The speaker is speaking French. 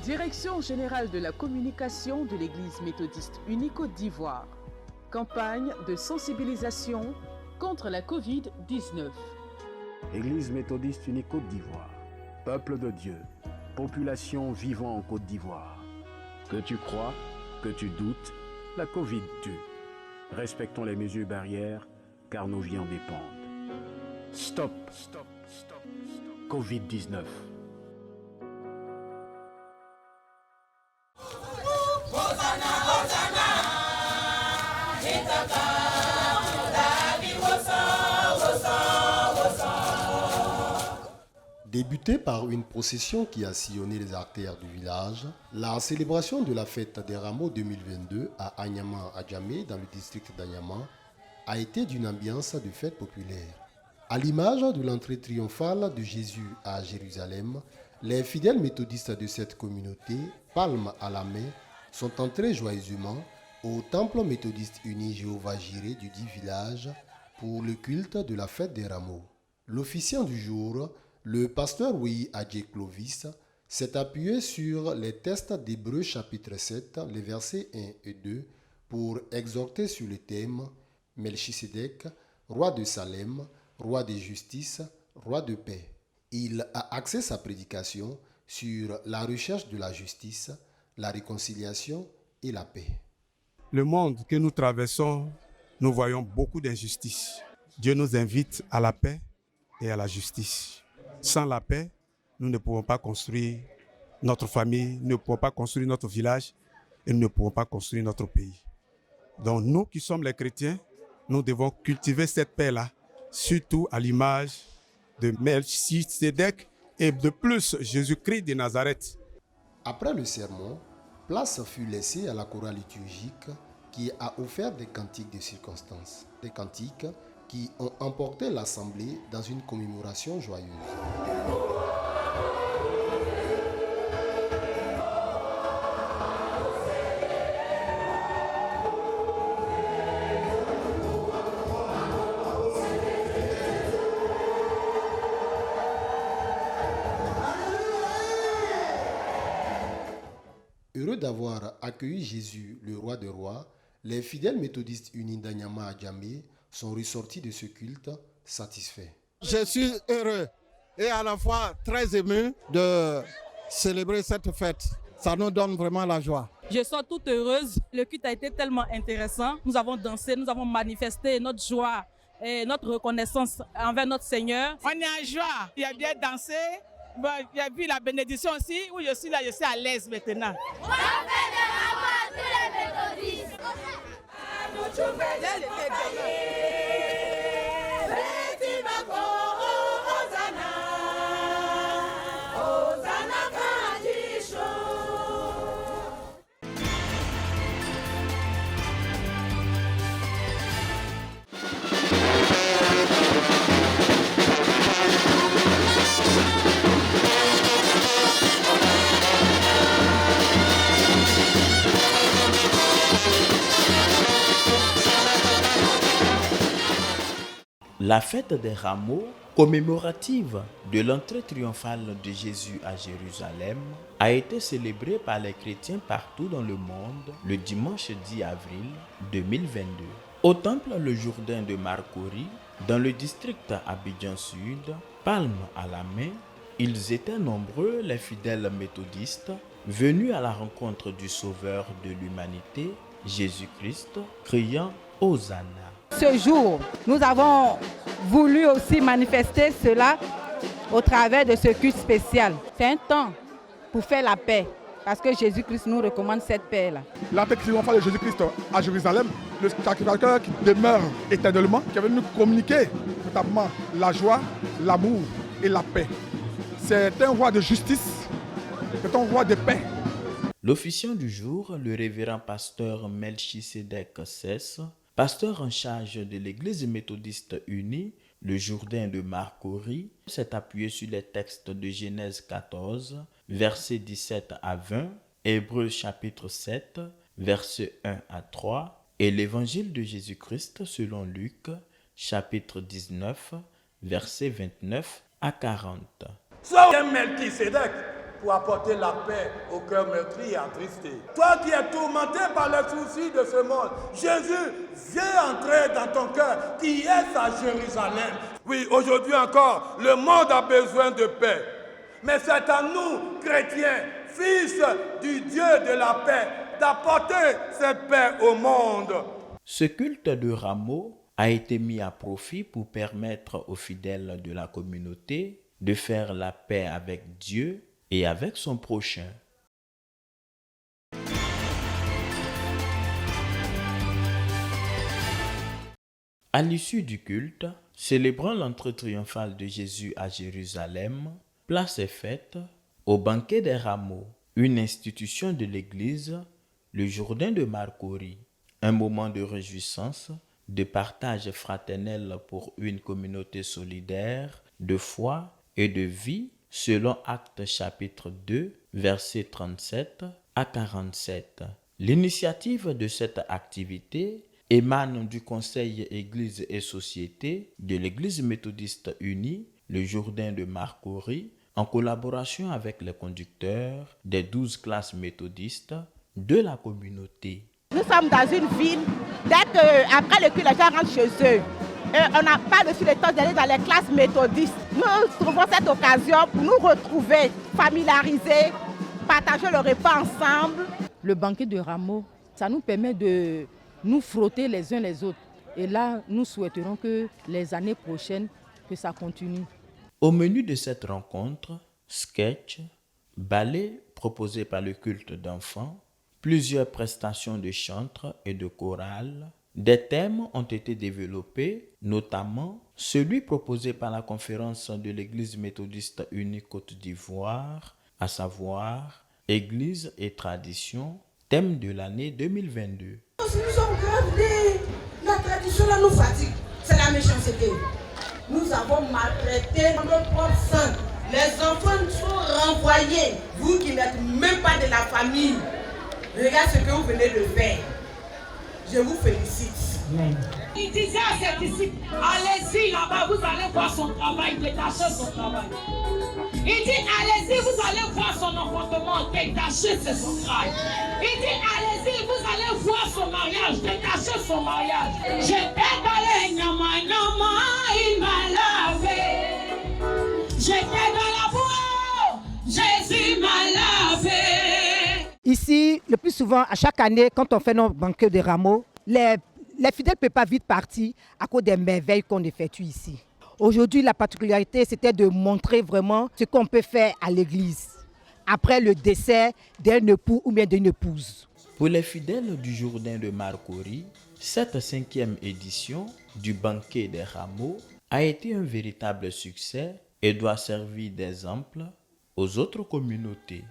Direction générale de la communication de l'Église méthodiste unie Côte d'Ivoire. Campagne de sensibilisation contre la Covid-19. Église méthodiste unie Côte d'Ivoire. Peuple de Dieu, population vivant en Côte d'Ivoire. Que tu crois, que tu doutes, la Covid tue. Respectons les mesures barrières, car nos vies en dépendent. Stop, Covid-19. Débutée par une procession qui a sillonné les artères du village, la célébration de la fête des rameaux 2022 à Anyama Adjamé, dans le district d'Anyama, a été d'une ambiance de fête populaire. À l'image de l'entrée triomphale de Jésus à Jérusalem, les fidèles méthodistes de cette communauté, palmes à la main, sont entrés joyeusement au temple méthodiste uni Jéhovah-Jireh du dit village pour le culte de la fête des rameaux. L'officiant du jour, le pasteur Wei Adje Clovis, s'est appuyé sur les textes d'Hébreux chapitre 7, les versets 1 et 2, pour exhorter sur le thème Melchisédek, roi de Salem, roi de justice, roi de paix. Il a axé sa prédication sur la recherche de la justice, la réconciliation et la paix. Le monde que nous traversons, nous voyons beaucoup d'injustices. Dieu nous invite à la paix et à la justice. Sans la paix, nous ne pouvons pas construire notre famille, nous ne pouvons pas construire notre village et nous ne pouvons pas construire notre pays. Donc nous qui sommes les chrétiens, nous devons cultiver cette paix-là, surtout à l'image de Melchisédek et de plus Jésus-Christ de Nazareth. Après le sermon, place fut laissée à la chorale liturgique qui a offert des cantiques de circonstance. Des cantiques qui ont emporté l'assemblée dans une commémoration joyeuse. Heureux d'avoir accueilli Jésus, le roi des rois, les fidèles méthodistes unis d'Anyama Adjamé sont ressortis de ce culte satisfaits. Je suis heureux et à la fois très ému de célébrer cette fête. Ça nous donne vraiment la joie. Je suis toute heureuse. Le culte a été tellement intéressant. Nous avons dansé, nous avons manifesté notre joie et notre reconnaissance envers notre Seigneur. On est en joie. Il a bien dansé. Bon, il y a vu la bénédiction aussi. Où je suis là, je suis à l'aise maintenant. On a fait des rameaux à tous les méthodistes. La fête des rameaux, commémorative de l'entrée triomphale de Jésus à Jérusalem, a été célébrée par les chrétiens partout dans le monde le dimanche 10 avril 2022. Au temple Le Jourdain de Marcory, dans le district Abidjan Sud, palme à la main, ils étaient nombreux les fidèles méthodistes venus à la rencontre du Sauveur de l'humanité, Jésus-Christ, criant « Hosanna ». Ce jour, nous avons voulu aussi manifester cela au travers de ce culte spécial. C'est un temps pour faire la paix, parce que Jésus-Christ nous recommande cette paix-là. L'entrée triomphale de Jésus-Christ à Jérusalem, le sacrificateur qui demeure éternellement, qui est venu nous communiquer notamment la joie, l'amour et la paix. C'est un roi de justice, c'est un roi de paix. L'officiant du jour, le révérend pasteur Melchisédek Sess, pasteur en charge de l'église méthodiste unie, le Jourdain de Marcory, s'est appuyé sur les textes de Genèse 14, versets 17 à 20, Hébreux chapitre 7, versets 1 à 3, et l'évangile de Jésus-Christ selon Luc, chapitre 19, versets 29 à 40. Sauf Melchisédek, pour apporter la paix au cœur meurtri et attristé. Toi qui es tourmenté par les soucis de ce monde, Jésus vient entrer dans ton cœur qui est à Jérusalem. Oui, aujourd'hui encore, le monde a besoin de paix. Mais c'est à nous, chrétiens, fils du Dieu de la paix, d'apporter cette paix au monde. Ce culte de rameaux a été mis à profit pour permettre aux fidèles de la communauté de faire la paix avec Dieu et avec son prochain. À l'issue du culte, célébrant l'entrée triomphale de Jésus à Jérusalem, place est faite au banquet des rameaux, une institution de l'Église, le Jourdain de Marcory, un moment de réjouissance, de partage fraternel pour une communauté solidaire, de foi et de vie, selon Actes chapitre 2, versets 37 à 47. L'initiative de cette activité émane du Conseil Église et Société de l'Église méthodiste unie, le Jourdain de Marcory, en collaboration avec les conducteurs des 12 classes méthodistes de la communauté. Nous sommes dans une ville, dès qu'après le culte, les gens rentrent chez eux. On n'a pas reçu le temps d'aller dans les classes méthodistes. Nous trouvons cette occasion pour nous retrouver, familiariser, partager le repas ensemble. Le banquet de rameaux, ça nous permet de nous frotter les uns les autres. Et là, nous souhaiterons que les années prochaines, que ça continue. Au menu de cette rencontre, sketch, ballet proposé par le culte d'enfants, plusieurs prestations de chantres et de chorales. Des thèmes ont été développés, notamment celui proposé par la conférence de l'Église méthodiste unie Côte d'Ivoire, à savoir Église et tradition, thème de l'année 2022. Nous sommes gravés. La tradition là nous fatigue. C'est la méchanceté. Nous avons maltraité notre propre sang. Les enfants sont renvoyés. Vous qui n'êtes même pas de la famille, regardez ce que vous venez de faire. Je vous félicite. Il disait à ses disciples, allez-y là-bas, vous allez voir son travail, détachez son travail. Il dit, allez-y, vous allez voir son enfantement, détachez ses entrailles. Il dit, allez-y, vous allez voir son mariage, détachez son mariage. J'étais dans les nyama, il m'a lavé. J'étais dans la boue, Jésus m'a lavé. Ici, le plus souvent, à chaque année, quand on fait nos banquets de rameaux, les fidèles ne peuvent pas vite partir à cause des merveilles qu'on effectue ici. Aujourd'hui, la particularité, c'était de montrer vraiment ce qu'on peut faire à l'église après le décès d'un époux ou bien d'une épouse. Pour les fidèles du Jourdain de Marcory, cette 5e édition du banquet des rameaux a été un véritable succès et doit servir d'exemple aux autres communautés.